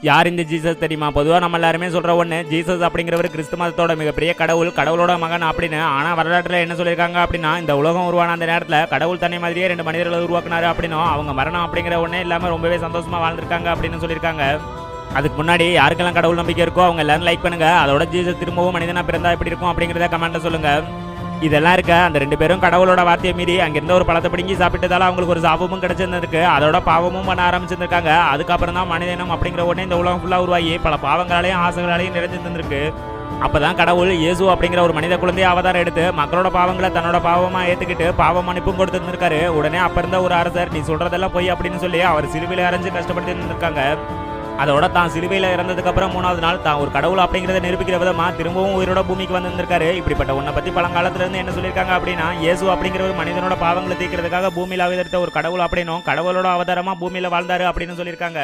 யார் இந்த ஜீசஸ் தெரியுமா? பொதுவாக நம்ம எல்லாருமே சொல்ற ஒன்று, ஜீசஸ் அப்படிங்கிறவர் கிறிஸ்து மதத்தோட மிகப்பெரிய கடவுள், கடவுளோட மகன் அப்படின்னு. ஆனால் வரலாற்றில் என்ன சொல்லியிருக்காங்க அப்படின்னா, இந்த உலகம் உருவான அந்த நேரத்தில் கடவுள் தன்னை மாதிரியே 2 மனிதர்களை உருவாக்குனாரு அப்படின்னும், அவங்க மரணம் அப்படிங்கிற ஒன்றே இல்லாமல் ரொம்பவே சந்தோஷமா வாழ்ந்திருக்காங்க அப்படின்னு சொல்லியிருக்காங்க. அதுக்கு முன்னாடி யாருக்கெல்லாம் கடவுள் நம்பிக்கை இருக்கோ அவங்க எல்லாரும் லைக் பண்ணுங்க. அதோட ஜீசஸ் திரும்பவும் மனிதனா பிறந்தா எப்படி இருக்கும் அப்படிங்கிறத கமெண்ட்ல சொல்லுங்க. இதெல்லாம் இருக்க அந்த 2 பேரும் கடவுளோட வார்த்தையை மீறி அங்கிருந்த ஒரு பழத்தை பிடுங்கி சாப்பிட்டதால அவங்களுக்கு ஒரு சாபமும் கிடைச்சிருந்திருக்கு. அதோட பாவமும் பண்ண ஆரம்பிச்சிருந்திருக்காங்க. அதுக்கப்புறம் தான் மனிதனம் அப்படிங்கிற உடனே இந்த உலகம் ஃபுல்லா உருவாகி பல பாவங்களாலையும் ஆசைகளாலையும் நிறைஞ்சிருந்திருக்கு. அப்பதான் கடவுள் இயேசு அப்படிங்கிற ஒரு மனித குழந்தைய அவதாரம் எடுத்து மக்களோட பாவங்களை தன்னோட பாவமா ஏத்துக்கிட்டு பாவ மன்னிப்பும் கொடுத்துருந்திருக்காரு. உடனே அப்ப இருந்த ஒரு அரசர், நீ சொல்றதெல்லாம் போய் அப்படின்னு சொல்லி அவர் சிலுவையில அரைஞ்சு கஷ்டப்பட்டு இருந்திருக்காங்க. அதோட தான் சிலுவையில் இறந்ததுக்கு அப்புறம் 3வது நாள் தான் ஒரு கடவுள் அப்படிங்கிறத நிரூபிக்கிற விதமா திரும்பவும் உயிரோட பூமிக்கு வந்திருக்காரு. இப்படிப்பட்ட உன்னை பத்தி பழங்காலத்துல இருந்து என்ன சொல்லியிருக்காங்க அப்படின்னா, இயேசு அப்படிங்கிற ஒரு மனிதனோட பாவங்களை தீர்க்கிறதுக்காக பூமியில அவதரித்த ஒரு கடவுள் அப்படின்னும், கடவுளோட அவதாரமா பூமியில வாழ்ந்தாரு அப்படின்னு சொல்லியிருக்காங்க.